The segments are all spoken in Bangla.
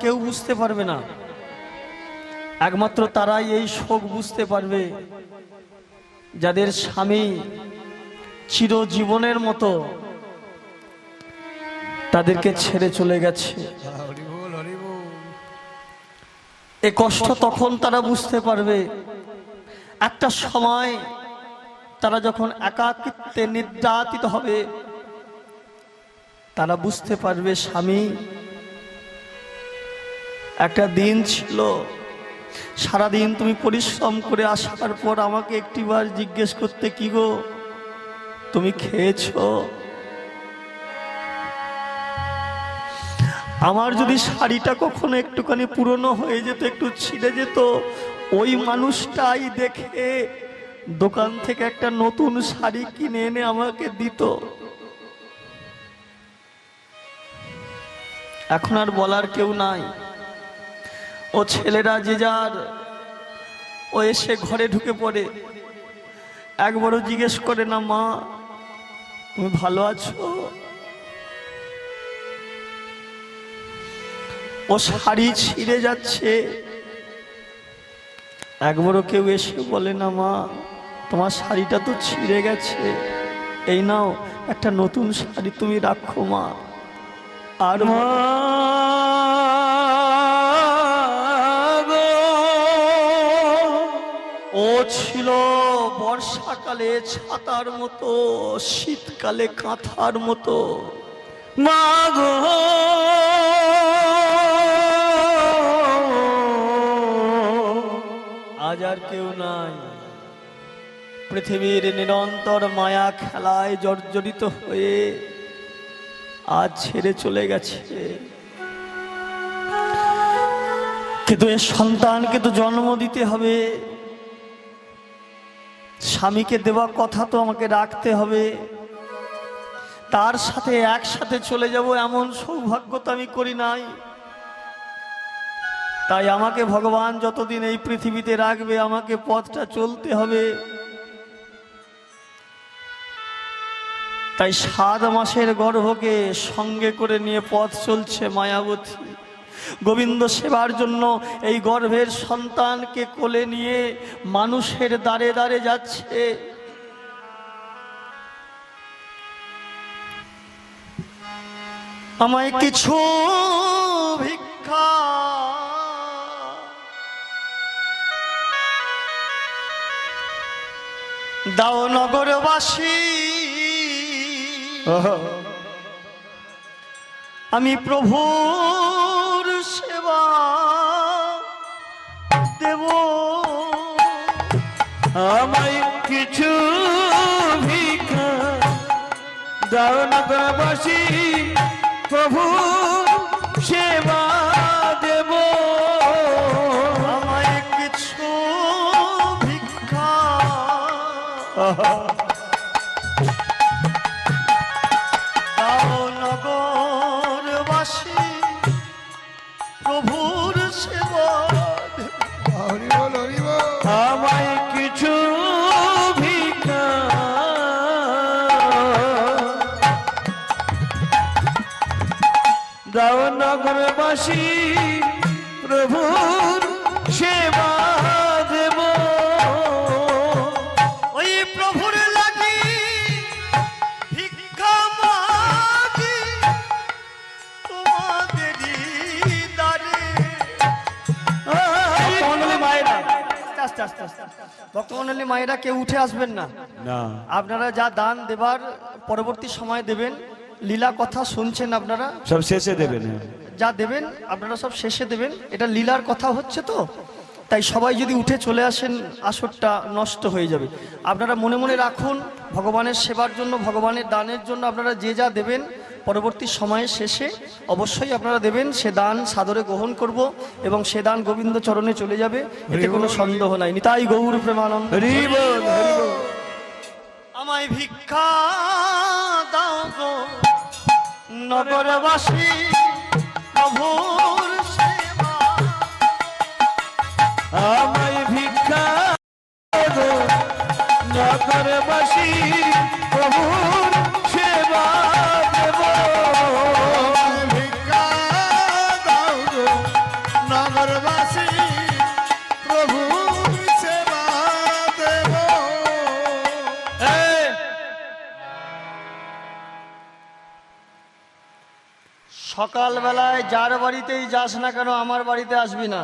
কেউ বুঝতে পারবে না। একমাত্র তারাই এই শোক বুঝতে পারবে যাদের স্বামী চিরজীবনের মতো তাদেরকে ছেড়ে চলে গেছে। এ কষ্ট তখন তারা বুঝতে পারবে। একটা সময় তারা যখন একাকিত্বে নির্যাতিত হবে, তারা বুঝতে পারবে স্বামী একটা দিন ছিল, সারাদিন তুমি পরিশ্রম করে আসার পর আমাকে একটিবার জিজ্ঞেস করতে, কি গো তুমি খেয়েছো? আমার যদি শাড়িটা কখনো একটুখানি পুরনো হয়ে যেত, একটু ছিঁড়ে যেত, ওই মানুষটাই দেখে দোকান থেকে একটা নতুন শাড়ি কিনে এনে আমাকে দিত। এখন আর বলার কেউ নাই। ও ছেলেরা যে যার, ও এসে ঘরে ঢুকে পড়ে, একবারও জিজ্ঞেস করে না, মা তুমি ভালো আছো? ও শাড়ি ছিঁড়ে যাচ্ছে, একবারও কেউ এসে বলে না, মা তোমার শাড়িটা তো ছিঁড়ে গেছে, এই নাও একটা নতুন শাড়ি তুমি রাখো মা। আর মা ও ছিল বর্ষাকালে ছাতার মতো, শীতকালে কাঁথার মতো। মা গো আজ আর কেউ নাই। পৃথিবীর নিরন্তর মায়া খেলায় জর্জরিত হয়ে আজ ছেড়ে চলে গেছে। কিন্তু এ সন্তানকে তো জন্ম দিতে হবে, স্বামীকে দেওয়া কথা তো আমাকে রাখতে হবে, তার সাথে একসাথে চলে যাব এমন সৌভাগ্য তো আমি করি নাই। তাই আমাকে ভগবান যতদিন এই পৃথিবীতে রাখবে আমাকে পথটা চলতে হবে। তাই 7 মাসের গর্ভকে সঙ্গে করে নিয়ে পথ চলছে মায়াবতী। গোবিন্দ সেবার জন্য এই গর্ভের সন্তানকে কোলে নিয়ে মানুষের দ্বারে দ্বারে যাচ্ছে। আমায় কিছু ভিক্ষা দাও নগরবাসী, আমি প্রভুর সেবা দেব। আমায় কিছু ভিক্ষা দাও নগরবাসী, প্রভুর সেবা দেব। আমায় কিছু ভিক্ষা দাও নগরবাসী, প্রভুর সেবা দেব। আমায় কিছু ভিক্ষা দাও নগরবাসী, প্রভুর সেবা দেব। ওই প্রভুর লাগি ভিক্ষা মাগি তোমাদেরই দ্বারে। ভক্তমণ্ডলী মায়েরা, ভক্তমণ্ডলী মায়েরা কেউ উঠে আসবেন না। আপনারা যা দান দেবার পরবর্তী সময় দেবেন। লীলা কথা শুনছেন আপনারা, সব শেষে দেবেন। যা দেবেন আপনারা সব শেষে দেবেন। এটা লীলার কথা হচ্ছে তো, তাই সবাই যদি উঠে চলে আসেন আসরটা নষ্ট হয়ে যাবে। আপনারা মনে মনে রাখুন, ভগবানের সেবার জন্য, ভগবানের দানের জন্য আপনারা যে যা দেবেন পরবর্তী সময়ে শেষে অবশ্যই আপনারা দেবেন। সে দান সাদরে গ্রহণ করব এবং সে দান গোবিন্দ চরণে চলে যাবে, এতে কোনো সন্দেহ নাই। নিতাই গৌর প্রেমানন্দ। আমায় ভিক্ষা দাও গো নগরবাসী, প্রভুর সেবা। আমায় ভিক্ষা দাও নগরবাসী, প্রভুর সেবা দেব। ভিক্ষা দাও গো নগরবাসী প্রভু সেবা দেব। এই, সকালবেলায় যার বাড়িতেই যাস না কেন আমার বাড়িতে আসবি না,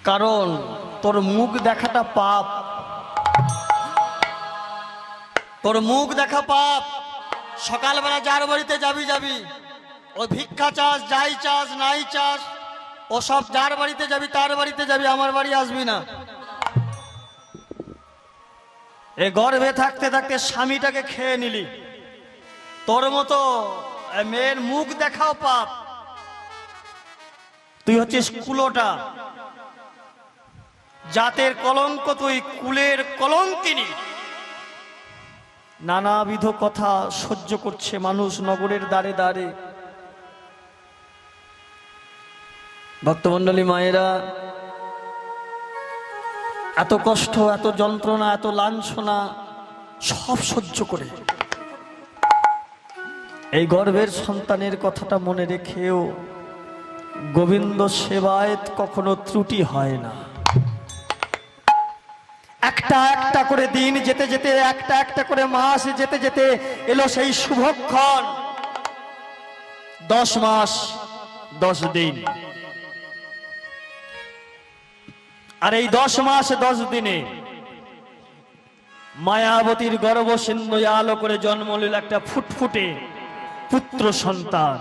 কারণ তোর মুখ দেখাটা পাপ, তোর মুখ দেখা পাপ। সকালবেলা যার বাড়িতে যাবি যাবি, ও ভিক্ষা চাস, যাই চাস নাই চাস, ও সব যার বাড়িতে যাবি তার বাড়িতে যাবি, আমার বাড়ি আসবি না। এ গর্ভে থাকতে থাকতে স্বামীটাকে খেয়ে নিলি, তোর মতো মেয়ের মুখ দেখাও পাপ। তুই হচ্ছিস কুলোটা, জাতের কলঙ্ক, তুই কুলের কলঙ্কিনী। নানাবিধ কথা সহ্য করছে মানুষ নগরের দ্বারে দ্বারে। ভক্তমণ্ডলী মায়েরা, এত কষ্ট, এত যন্ত্রণা, এত লাঞ্ছনা সব সহ্য করে এই গর্ভের সন্তানের কথাটা মনে রেখেও গোবিন্দ সেবায় কখনো ত্রুটি হয় না। একটা একটা করে দিন যেতে যেতে, একটা একটা করে মাস যেতে যেতে এলো সেই শুভক্ষণ, 10 মাস 10 দিন। আর এই 10 মাস 10 দিনে মায়াবতীর গর্ভ সিন্ধু আলো করে জন্ম নিল একটা ফুটফুটে পুত্র সন্তান।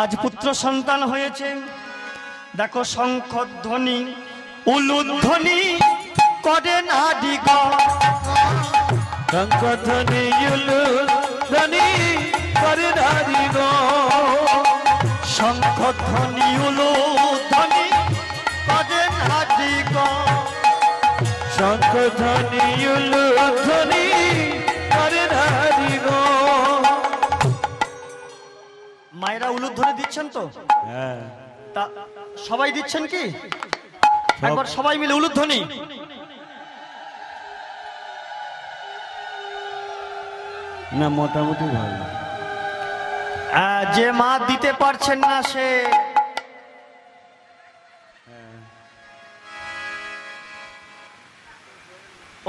আজ পুত্র সন্তান হয়েছে, দেখো শঙ্খধ্বনি উলুধ্বনি করে নারী গণ, শঙ্খধ্বনি উলুধ্বনি করে নারী গণ, শঙ্খধ্বনি উলুধ্বনি করে নারী গণ, শঙ্খধ্বনি উলুধ্বনি করে নারী গণ। মায়েরা উলুধ্বনি দিচ্ছেন তো? হ্যাঁ, তা সবাই দিচ্ছেন কি? একবার সবাই মিলে উলুধ্বনি। না মোটামুটি ভালো। যে মা দিতে পারছেন না সে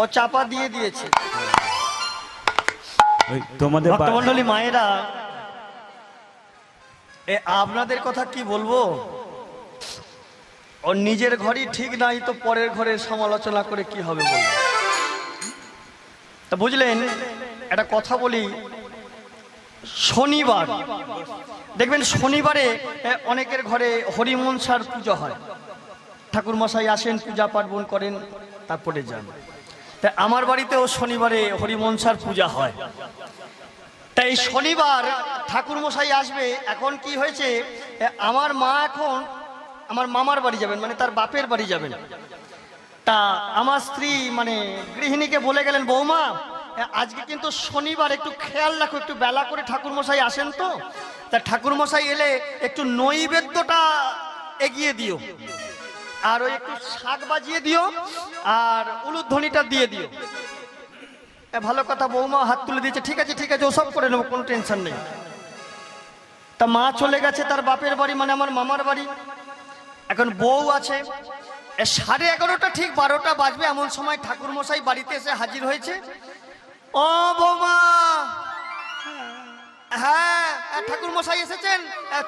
ও চাপা দিয়ে দিয়েছে। ওই তোমাদের ভক্তমণ্ডলী মায়েরা, আপনাদের কথা কি বলবো, ওর নিজের ঘরই ঠিক নাই তো পরের ঘরের সমালোচনা করে কি হবে বলবো। তা বুঝলেন, একটা কথা বলি, শনিবার দেখবেন, শনিবারে অনেকের ঘরে হরিমনসার পুজো হয়, ঠাকুর মশাই আসেন, পূজা পার্বণ করেন, তারপরে যান। তা আমার বাড়িতেও শনিবারে হরিমনসার পূজা হয়। তাই শনিবার ঠাকুর মশাই আসবে। এখন কি হয়েছে, আমার মা এখন আমার মামার বাড়ি যাবেন, মানে তার বাপের বাড়ি যাবেন। তা আমার স্ত্রী মানে গৃহিণীকে বলে গেলেন, বৌমা আজকে কিন্তু শনিবার, একটু খেয়াল রাখো, একটু বেলা করে ঠাকুর মশাই আসেন তো। তা ঠাকুর মশাই এলে একটু নৈবেদ্যটা এগিয়ে দিও, আর ওই একটু শাক বাজিয়ে দিও, আর উলুধ্বনিটা দিয়ে দিও। ভালো কথা, বৌমা হাত তুলে দিয়েছে, ঠিক আছে ঠিক আছে, ওসব করে নেবো, কোনো টেনশন নেই। তা মা চলে গেছে তার বাপের বাড়ি, মানে আমার মামার বাড়ি। এখন বউ আছে, 11:30 ঠিক 12টা বাজবে এমন সময় ঠাকুর মশাই বাড়িতে এসে হাজির হয়েছে। ও বৌমা, হ্যাঁ ঠাকুর মশাই এসেছেন,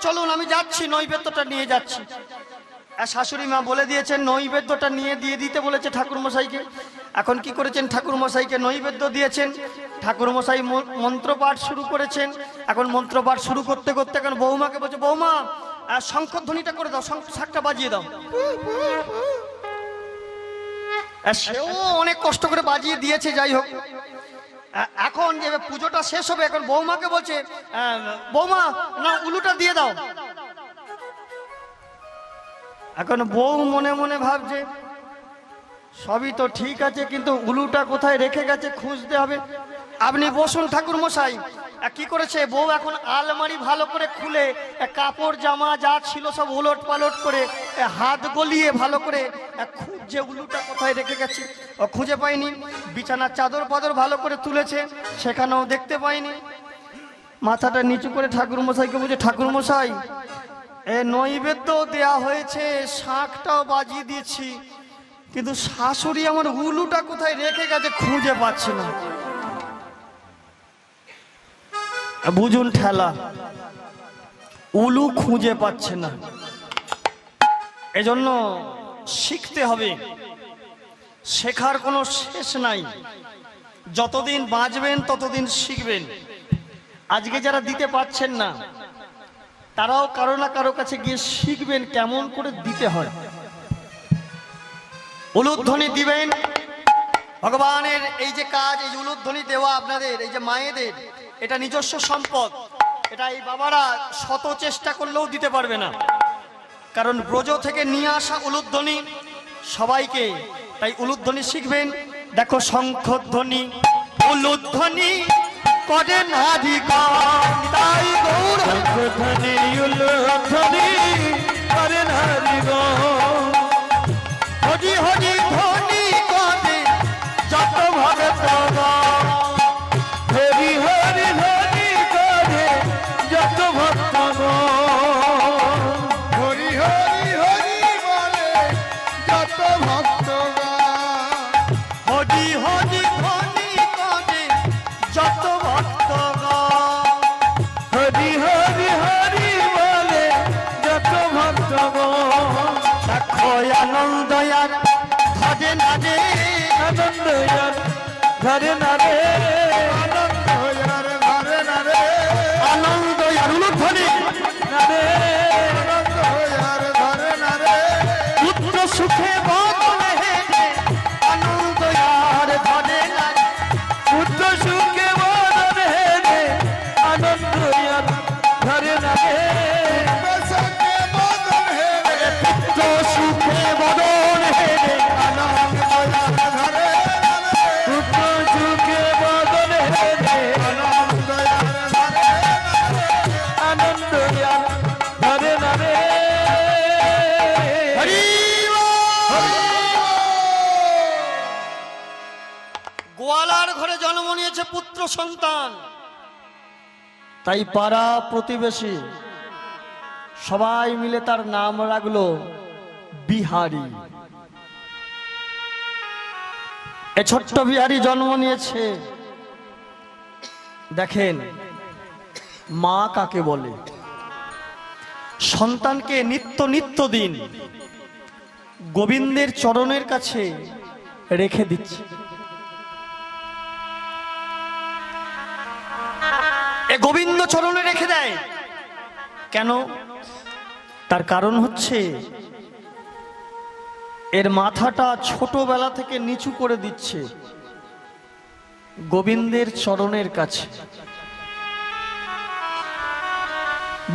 চলুন আমি যাচ্ছি, নৈবেদ্যটা নিয়ে যাচ্ছি। শাশুড়ি মা বলে দিয়েছেন নৈবেদ্যটা নিয়ে দিয়ে দিতে বলেছে ঠাকুর মশাইকে। এখন কি করেছেন, ঠাকুর মশাইকে নৈবেদ্য দিয়েছেন, ঠাকুর মশাই মন্ত্রপাঠ শুরু করেছেন। এখন মন্ত্রপাঠ শুরু করতে করতে এখন বৌমাকে বলছে, বৌমা শঙ্খধ্বনিটা করে দাও, শাকটা বাজিয়ে দাও। সেও অনেক কষ্ট করে বাজিয়ে দিয়েছে, যাই হোক। এখন যে পুজোটা শেষ হবে, এখন বৌমাকে বলছে, বৌমা না উলুটা দিয়ে দাও। এখন বউ মনে মনে ভাবছে সবই তো ঠিক আছে, কিন্তু উলুটা কোথায় রেখে গেছে খুঁজতে হবে। আপনি বসুন ঠাকুর মশাই। কি করেছে বউ, এখন আলমারি ভালো করে খুলে কাপড় জামা যা ছিল সব উলট পালট করে হাত গলিয়ে ভালো করে খুঁজছে উলুটা কোথায় রেখে গেছে। ও খুঁজে পায়নি। বিছানার চাদর পাদর ভালো করে তুলেছে, সেখানেও দেখতে পায়নি। মাথাটা নিচু করে ঠাকুর মশাইকে বলছে, ঠাকুর মশাই এ নৈবেদ্য দেয়া হয়েছে, শাঁখটাও বাজিয়ে দিয়েছি, কিন্তু শাশুড়ি আমার উলুটা কোথায় রেখে গেছে খুঁজে পাচ্ছি না। বুঝুন ঠেলা, উলু খুঁজে পাচ্ছে না। এজন্য শিখতে হবে, শেখার কোনো শেষ নাই। যতদিন বাঁচবেন ততদিন শিখবেন। আজকে যারা দিতে পারছেন না তারাও কারো না কারো কাছে গিয়ে শিখবেন কেমন করে দিতে হয়। উলুধ্বনি দিবেন, ভগবানের এই যে কাজ, এই উলুধ্বনি দেওয়া আপনাদের, এই যে মায়েদের, এটা নিজস্ব সম্পদ। এটা এই বাবারা শত চেষ্টা করলেও দিতে পারবে না, কারণ ব্রজ থেকে নিয়ে আসা উলুধ্বনি সবাইকে। তাই উলুধ্বনি শিখবেন। দেখো শঙ্খধ্বনি উলুধ্বনি করে নারী গান, তাই গৌর শঙ্খধ্বনি উলুধ্বনি করে নারী গান। হরি হরি ধ্বনি করে যত ভক্তগণ, হরি হরি ধ্বনি করে যত ভক্তগণ। হরি হরি হরি বলে যত ভক্তগণ, হরি হরি ধ্বনি করে যত ভক্তগণ। হরি হরি হরি বলে যত ভক্তগণ। দেখো আনন্দয়ার ধরে নারে, আনন্দয়ার ধরে নারে, আনন্দ হইয়ার ঘরে নারে, আনন্দয়ার উলুধ্বনি নারে। আনন্দ হইয়ার ঘরে নারে, পুত্র সুখে বদলে হেরে, আনন্দয়ার ধরে নারে। পুত্র সুখে বদন হেরে, আনন্দয়ার ধরে নারে। সঙ্গে বদন হেরে, পুত্র সুখে বদন হেরে, আনন্দ হইয়ার ঘরে নারে, পুত্র সুখে বদন হেরে, আনন্দ হইয়ার ঘরে নারে, আনন্দয়ার ধরে নারে। হরি বল। গোয়ালার ঘরে জন্ম নিয়েছে পুত্র সন্তান, তাই পাড়া প্রতিবেশী সবাই মিলে তার নাম রাখলো বিহারী। এ ছোট্ট বিহারী জন্ম নিয়েছে। দেখেন মা কাকে বলে। সন্তানকে নিত্য নিত্য দিন গোবিন্দের চরণের কাছে রেখে দিচ্ছে। এ গোবিন্দ চরণে রেখে দেয় কেন? তার কারণ হচ্ছে এর মাথাটা ছোটবেলা থেকে নিচু করে দিচ্ছে গোবিন্দের চরণের কাছে।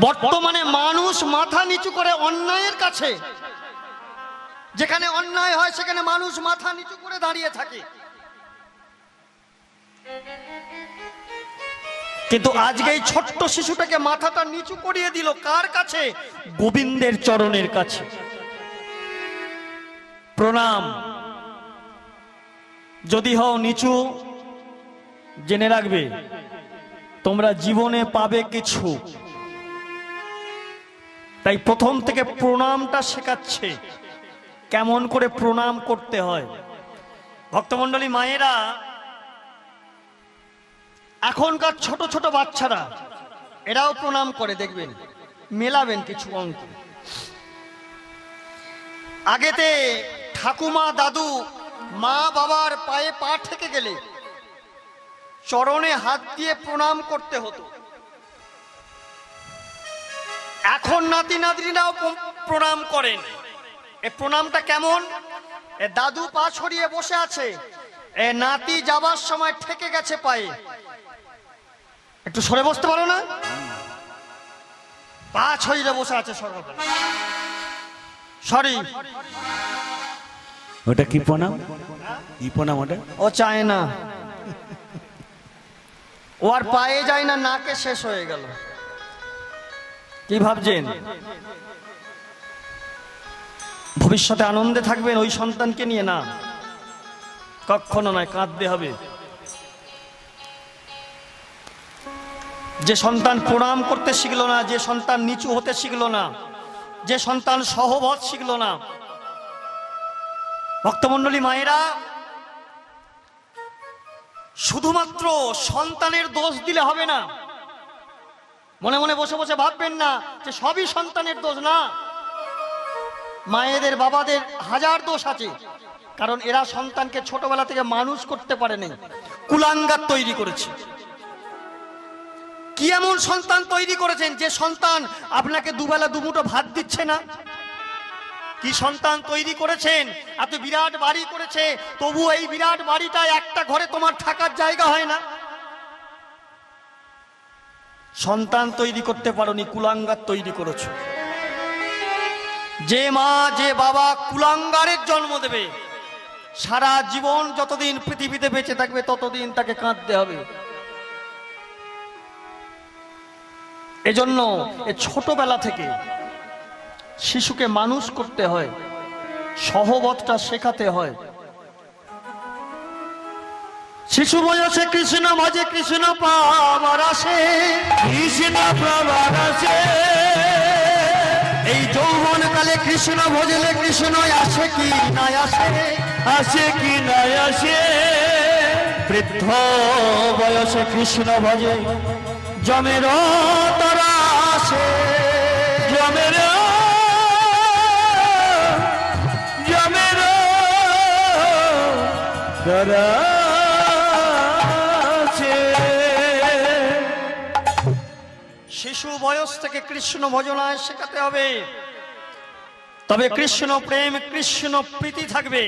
বর্তমানে মানুষ মাথা নিচু করে অন্যায়ের কাছে, যেখানে অন্যায় হয় সেখানে মানুষ মাথা নিচু করে দাঁড়িয়ে থাকে। কিন্তু আজকে এই ছোট্ট শিশুটাকে মাথাটা নিচু করিয়ে দিল কার কাছে? গোবিন্দের চরণের কাছে। প্রণাম। যদি হও নিচু, জেনে রাখবে তোমরা জীবনে পাবে কিছু। তাই প্রথম থেকে প্রণামটা শেখাচ্ছে, কেমন করে প্রণাম করতে হয়। ভক্তমণ্ডলী মায়েরা, এখনকার ছোট ছোট বাচ্চারা এরাও প্রণাম করে, দেখবেন মেলাবেন কিছু অঙ্ক। আগেতে ঠাকুমা দাদু মা বাবার পায়ে পা ঠেকে গেলে চরণে হাত দিয়ে প্রণাম করতে হতো। এখন নাতি নাতনিরাও প্রণাম করেন। এই প্রণামটা কেমন? এ দাদু পা ছড়িয়ে বসে আছে, এ নাতি যাবার সময় ঠেকে গেছে পায়ে, একটু সরে বসতে পারো না? পা ছড়িয়ে বসে আছে সর্বদা। সরি, ওটা কি প্রণাম? কি প্রণাম ওটা? ও চায় না, ও আর পায়ে যায় না, নাকে শেষ হয়ে গেল। কি ভাবছেন? ভবিষ্যতে আনন্দে থাকবেন ওই সন্তানকে নিয়ে? না, কখনো নয়, কাঁদতে হবে। যে সন্তান প্রণাম করতে শিখলো না, যে সন্তান নিচু হতে শিখলো না, যে সন্তান সহবত শিখলো না। ভক্তমণ্ডলী মায়েরা, শুধুমাত্র সন্তানের দোষ দিলে হবে না। মনে মনে বসে বসে ভাববেন না যে সবই সন্তানের দোষ। না, মায়েদের বাবাদের হাজার দোষ আছে, কারণ এরা সন্তানকে ছোটবেলা থেকে মানুষ করতে পারেনি, কুলাঙ্গার তৈরি করেছে। কি এমন সন্তান তৈরি করেছেন যে সন্তান আপনাকে দুবেলা দুমুঠো ভাত দিচ্ছে না? কি সন্তান তৈরি করেছেন? এত বিরাট বাড়ি করেছে, তবু এই বিরাট বাড়িটা একটা ঘরে তোমার থাকার জায়গা হয় না। সন্তান তৈরি করতে পারোনি, কুলাঙ্গার তৈরি করেছো। যে মা যে বাবা কুলাঙ্গারের জন্ম দেবে, সারা জীবন যতদিন পৃথিবীতে বেঁচে থাকবে ততদিন তাকে কাঁদতে হবে। এজন্য এ ছোটবেলা থেকে শিশুকে মানুষ করতে হয়, সহবতটা শেখাতে হয়। শিশু বয়সে কৃষ্ণ ভজে কৃষ্ণ পাবার আসে, কৃষ্ণ প্রভার আছে, এই যৌবন কালে কৃষ্ণ ভজলে কৃষ্ণ আসে কি না আসে, আসে কি না আসে, বৃদ্ধ বয়সে কৃষ্ণ ভজে জমের তরা আসে, জমের জমের করা আছে। শিশু বয়স থেকে কৃষ্ণ ভজনায় শেখাতে হবে, তবে কৃষ্ণ প্রেম কৃষ্ণ প্রীতি থাকবে।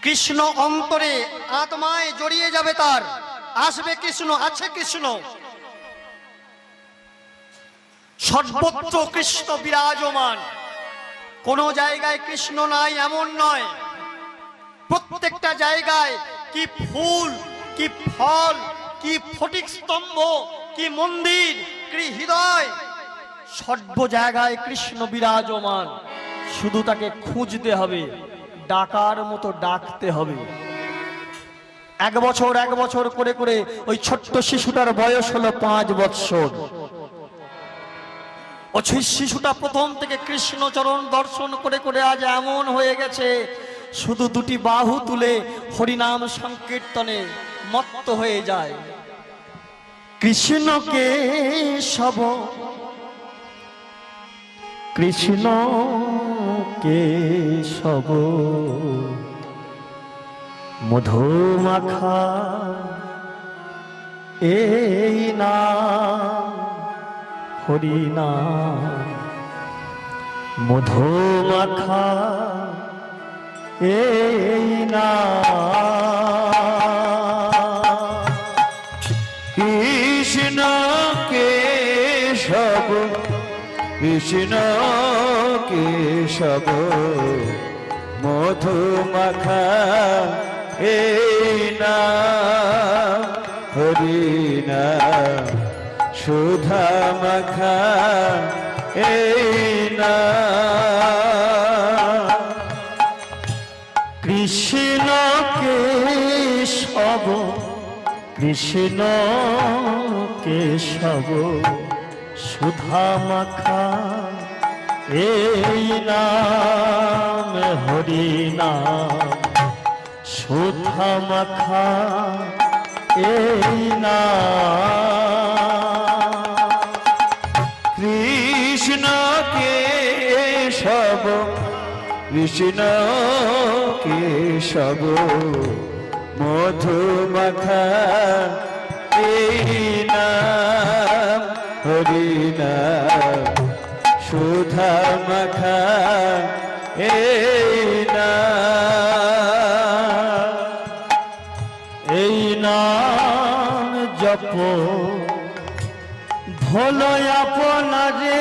কৃষ্ণ অন্তরে আত্মায় জড়িয়ে যাবে, তার আসবে কৃষ্ণ, আছে কৃষ্ণ, সর্বত্র কৃষ্ণ বিরাজমান। কোন জায়গায় কৃষ্ণ নাই এমন নয়, প্রত্যেকটা জায়গায় কি ফুল, কি ফল, কি ফটিক স্তম্ভ, কি মন্দির, কি হৃদয়, সর্ব জায়গায় কৃষ্ণ বিরাজমান। শুধু তাকে খুঁজতে হবে, ডাকার মতো ডাকতে হবে। এক বছর করে করে ওই ছোট্ট শিশুটার বয়স হলো 5 বৎসর। ও শিশুটা প্রথম থেকে কৃষ্ণ চরণ দর্শন করে করে আজ এমন হয়ে গেছে, শুধু দুটি বাহু তুলে হরিনাম সংকীর্তনে মত্ত হয়ে যায়। কৃষ্ণকে সব কৃষ্ণ কেশব মধু মাখা এই নাম হরি নাম, মধু মাখা এই নাম। কৃষ্ণ কেশব কৃষ্ণ কেশব মধু মাখা এই নাম হরি নাম, সুধা মাখা এই নাম। কৃষ্ণ কেশব কৃষ্ণ কেশব সুধা মাখা এই নাম হরি নাম, সুধা মাখা এই নাম। কৃষ্ণ কেশব কৃষ্ণ কেশব মধু মাখা এই নাম হরি নাম, সুধা মাখা এই নাম। এই নাম জপ ভোলো আপনারে